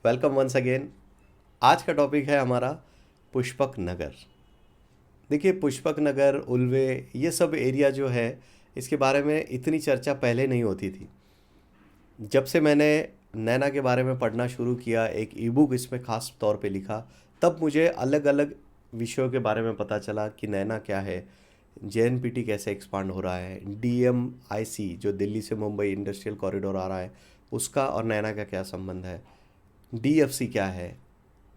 Welcome once again. आज का topic है हमारा पुष्पक नगर। देखिए, पुष्पक नगर, उल्वे, ये सब एरिया जो है, इसके बारे में इतनी चर्चा पहले नहीं होती थी। जब से मैंने नैना के बारे में पढ़ना शुरू किया, एक ई बुक इसमें ख़ास तौर पे लिखा, तब मुझे अलग अलग विषयों के बारे में पता चला कि नैना क्या है, जेएनपीटी कैसे एक्सपांड हो रहा है, डीएमआईसी जो दिल्ली से मुंबई इंडस्ट्रियल कॉरिडोर आ रहा है, उसका और नैना का क्या संबंध है, डीएफसी क्या है,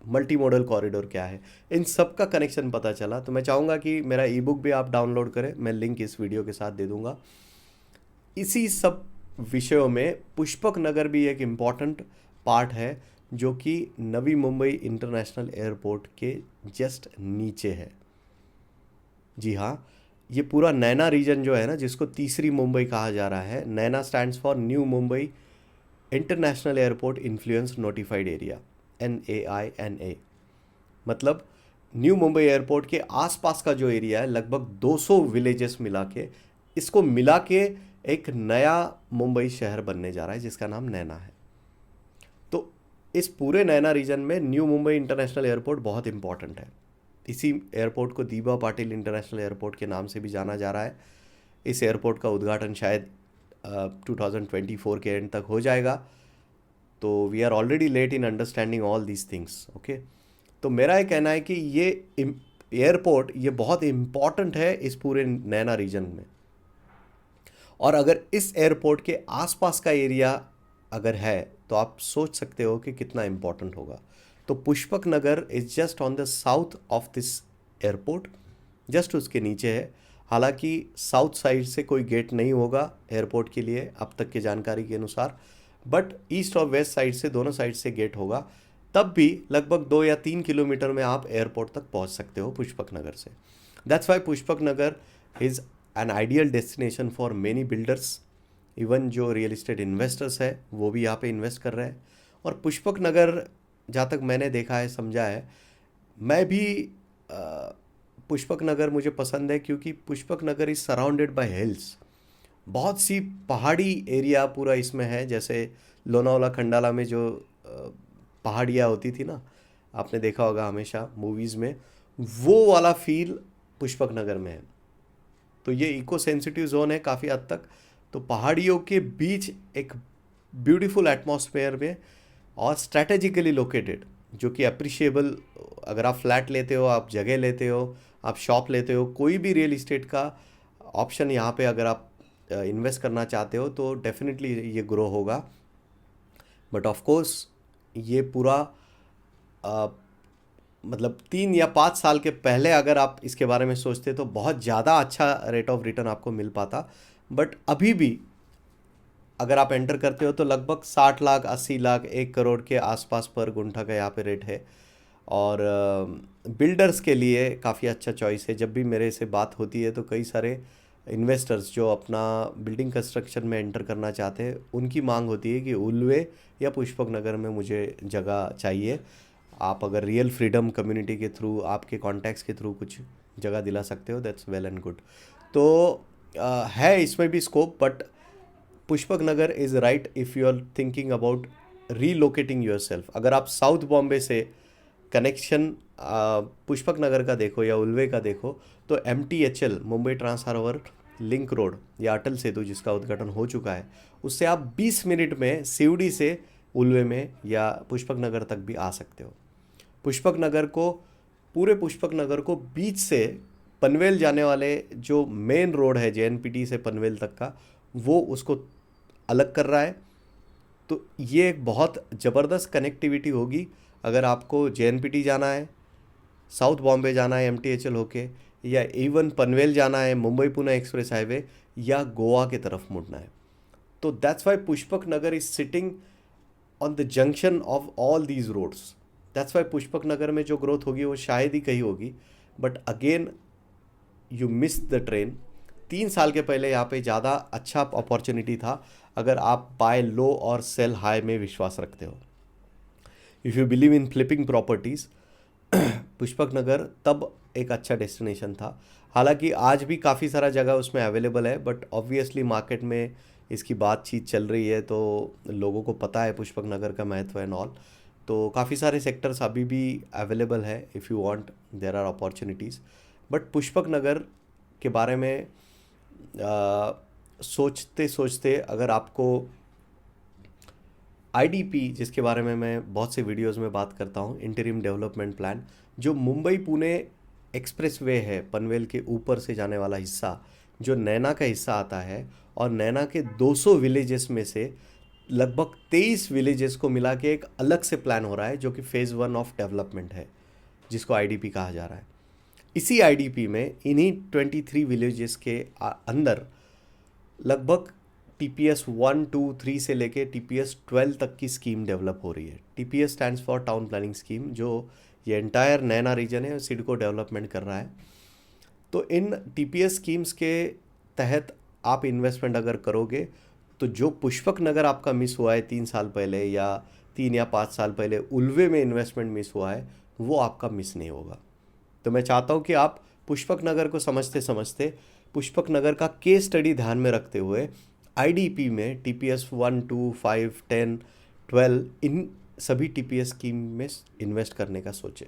मल्टी मॉडल कॉरिडोर क्या है, इन सब का कनेक्शन पता चला। तो मैं चाहूँगा कि मेरा ई बुक भी आप डाउनलोड करें, मैं लिंक इस वीडियो के साथ दे दूँगा। इसी सब विषयों में पुष्पक नगर भी एक इम्पॉर्टेंट पार्ट है, जो कि नवी मुंबई इंटरनेशनल एयरपोर्ट के जस्ट नीचे है। जी हाँ, ये पूरा नैना रीजन जो है ना, जिसको तीसरी मुंबई कहा जा रहा है, NAINA stands for new Mumbai international airport influence notified area, NAINA। मतलब न्यू मुंबई एयरपोर्ट के आसपास का जो एरिया है, लगभग 200 विलेजेस मिला के, इसको मिला के एक नया मुंबई शहर बनने जा रहा है, जिसका नाम नैना है। तो इस पूरे नैना रीजन में न्यू मुंबई इंटरनेशनल एयरपोर्ट बहुत इंपॉर्टेंट है। इसी एयरपोर्ट को दीबा पाटिल इंटरनेशनल एयरपोर्ट के नाम से भी जाना जा रहा है। इस एयरपोर्ट का उद्घाटन शायद 2024 के एंड तक हो जाएगा। तो we are already late in understanding all these things. Okay, तो मेरा ये कहना है कि ये एयरपोर्ट ये बहुत इम्पॉर्टेंट है इस पूरे नैना रीजन में। और अगर इस एयरपोर्ट के आसपास का एरिया अगर है, तो आप सोच सकते हो कि कितना इम्पॉर्टेंट होगा। तो Pushpak Nagar is just on the south of this airport, just उसके नीचे है। हालांकि साउथ साइड से कोई गेट नहीं होगा एयरपोर्ट के लिए अब तक की जानकारी के अनुसार, बट ईस्ट और वेस्ट साइड से, दोनों साइड से गेट होगा। तब भी लगभग 2 या 3 किलोमीटर में आप एयरपोर्ट तक पहुंच सकते हो पुष्पक नगर से। That's why Pushpak Nagar is an ideal destination for many builders. Even जो रियल इस्टेट इन्वेस्टर्स है वो भी यहाँ पे इन्वेस्ट कर रहे हैं। और पुष्पक नगर, जहाँ तक मैंने देखा है, समझा है, मैं भी पुष्पक नगर मुझे पसंद है, क्योंकि Pushpak Nagar is surrounded by hills. बहुत सी पहाड़ी एरिया पूरा इसमें है। जैसे लोनावाला खंडाला में जो पहाड़ियाँ होती थी ना, आपने देखा होगा हमेशा मूवीज़ में, वो वाला फील पुष्पक नगर में है। तो ये इको सेंसिटिव जोन है काफ़ी हद तक। तो पहाड़ियों के बीच एक ब्यूटीफुल एटमॉस्फेयर में और स्ट्रैटेजिकली लोकेटेड, जो कि अप्रिशिएबल। अगर आप फ्लैट लेते हो, आप जगह लेते हो, आप शॉप लेते हो, कोई भी रियल इस्टेट का ऑप्शन यहाँ पे अगर आप इन्वेस्ट करना चाहते हो, तो डेफिनेटली ये ग्रो होगा। बट ऑफ कोर्स ये पूरा अ, मतलब 3 या 5 साल के पहले अगर आप इसके बारे में सोचते तो बहुत ज़्यादा अच्छा रेट ऑफ रिटर्न आपको मिल पाता। बट अभी भी अगर आप एंटर करते हो तो लगभग 60 लाख, 80 लाख, 1 करोड़ के आसपास पर गुंठा का यहाँ पे रेट है। और बिल्डर्स के लिए काफ़ी अच्छा चॉइस है। जब भी मेरे से बात होती है तो कई सारे इन्वेस्टर्स जो अपना बिल्डिंग कंस्ट्रक्शन में एंटर करना चाहते हैं, उनकी मांग होती है कि उल्वे या पुष्पक नगर में मुझे जगह चाहिए। आप अगर रियल फ्रीडम कम्युनिटी के थ्रू, आपके कॉन्टैक्ट्स के थ्रू कुछ जगह दिला सकते हो, दैट्स वेल एंड गुड। तो है इसमें भी scope, but Pushpak Nagar is right if you are thinking about relocating yourself. अगर आप साउथ बॉम्बे से कनेक्शन पुष्पक नगर का देखो या उल्वे का देखो, तो MTHL, Mumbai trans harbour link road, या अटल सेतु जिसका उद्घाटन हो चुका है, उससे आप 20 मिनट में सीवडी से उल्वे में या पुष्पक नगर तक भी आ सकते हो। पुष्पक नगर को, पूरे पुष्पक नगर को बीच से पनवेल जाने वाले जो मेन रोड है JNPT से पनवेल तक का, वो उसको अलग कर रहा है। तो ये एक बहुत ज़बरदस्त कनेक्टिविटी होगी। अगर आपको JNPT जाना है, साउथ बॉम्बे जाना है MTHL होके, या इवन पनवेल जाना है मुंबई पुणे एक्सप्रेस हाईवे, या गोवा के तरफ मुड़ना है, तो that's why Pushpak Nagar is sitting on the junction of all these roads. That's why Pushpak Nagar में जो ग्रोथ होगी वो शायद ही कहीं होगी। But again, you miss the train. 3 साल के पहले यहाँ पे ज़्यादा अच्छा अपॉर्चुनिटी था, अगर आप बाय लो और सेल हाई में विश्वास रखते हो। If you believe in flipping properties, Pushpak Nagar तब एक अच्छा डेस्टिनेशन था। हालांकि आज भी काफ़ी सारा जगह उसमें अवेलेबल है, बट ऑब्वियसली मार्केट में इसकी बातचीत चल रही है, तो लोगों को पता है पुष्पक नगर का महत्व एंड ऑल। तो काफ़ी सारे सेक्टर्स अभी भी अवेलेबल है, if you want there are opportunities. But Pushpak Nagar के बारे में सोचते सोचते अगर आपको आईडीपी, जिसके बारे में मैं बहुत से वीडियोस में बात करता हूँ, इंटरिम डेवलपमेंट प्लान, जो मुंबई पुणे एक्सप्रेसवे है, पनवेल के ऊपर से जाने वाला हिस्सा, जो नैना का हिस्सा आता है, और नैना के 200 विलेजेस में से लगभग 23 विलेजेस को मिला के एक अलग से प्लान हो रहा है, जो कि फेज़ 1 ऑफ डेवलपमेंट है, जिसको आईडीपी कहा जा रहा है। इसी आईडीपी में इन्हीं 23 विलेजेस के अंदर लगभग टीपीएस 1, 2, 3 से लेके टीपीएस 12 तक की स्कीम डेवलप हो रही है। TPS stands for town planning scheme, जो ये एंटायर नैना रीजन है, सिडको डेवलपमेंट कर रहा है। तो इन टीपीएस स्कीम्स के तहत आप इन्वेस्टमेंट अगर करोगे तो जो पुष्पक नगर आपका मिस हुआ है 3 साल पहले, या 3 या 5 साल पहले उल्वे में इन्वेस्टमेंट मिस हुआ है, वो आपका मिस नहीं होगा। तो मैं चाहता हूँ कि आप पुष्पक नगर को समझते समझते, पुष्पक नगर का केस स्टडी ध्यान में रखते हुए, आईडीपी में टीपीएस 1, 2, 5, 10, 12 इन सभी टीपीएस स्कीम में इन्वेस्ट करने का सोचें।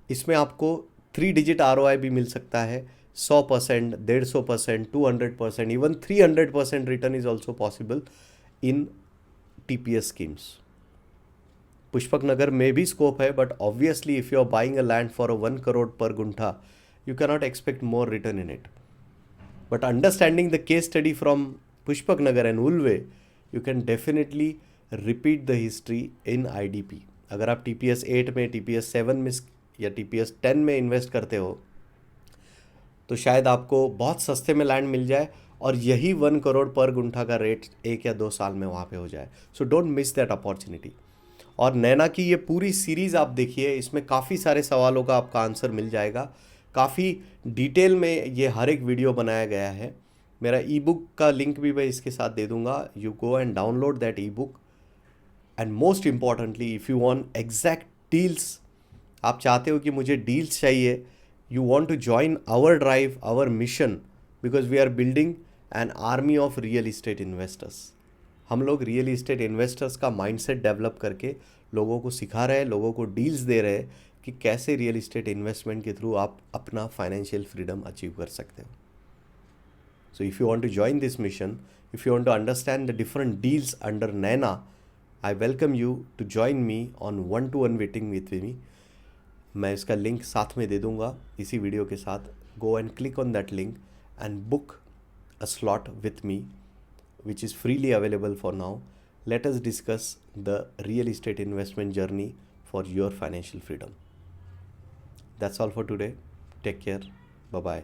इसमें आपको 3 डिजिट आरओआई भी मिल सकता है, 100%, 150%, 200%, even 300% return is also possible in TPS schemes. Pushpak Nagar में भी स्कोप है, but obviously if you are buying a land for 1 crore पर guntha, you cannot expect more return in it. But understanding the case study from Pushpak Nagar and Ulve, you can definitely repeat the history in IDP. अगर आप TPS 8 में, TPS 7 में या TPS 10 में invest करते हो, तो शायद आपको बहुत सस्ते में लैंड मिल जाए और यही 1 करोड़ पर गुंठा का रेट 1 या 2 साल में वहाँ पे हो जाए। So don't miss that opportunity. और नैना की ये पूरी सीरीज़ आप देखिए, इसमें काफ़ी सारे सवालों का आपका आंसर मिल जाएगा। काफ़ी डिटेल में ये हर एक वीडियो बनाया गया है। मेरा ई बुक का लिंक भी मैं इसके साथ दे दूंगा। You go and download that e book. And most importantly, if you want exact deals, आप चाहते हो कि मुझे डील्स चाहिए, you want to join our drive, our mission, because we are building an army of real estate investors. हम लोग real estate investors का mindset develop करके लोगों को सिखा रहे हैं, लोगों को डील्स दे रहे हैं कि कैसे रियल इस्टेट इन्वेस्टमेंट के थ्रू आप अपना फाइनेंशियल फ्रीडम अचीव कर सकते हो। So if you want to join this mission, if you want to understand the different deals under Naina, I welcome you to join me on 1-to-1 meeting with me. मैं इसका link साथ में दे दूंगा इसी video के साथ। Go and click on that link and book a slot with me, which is freely available for now. Let us discuss the real estate investment journey for your financial freedom. That's all for today. Take care. Bye bye.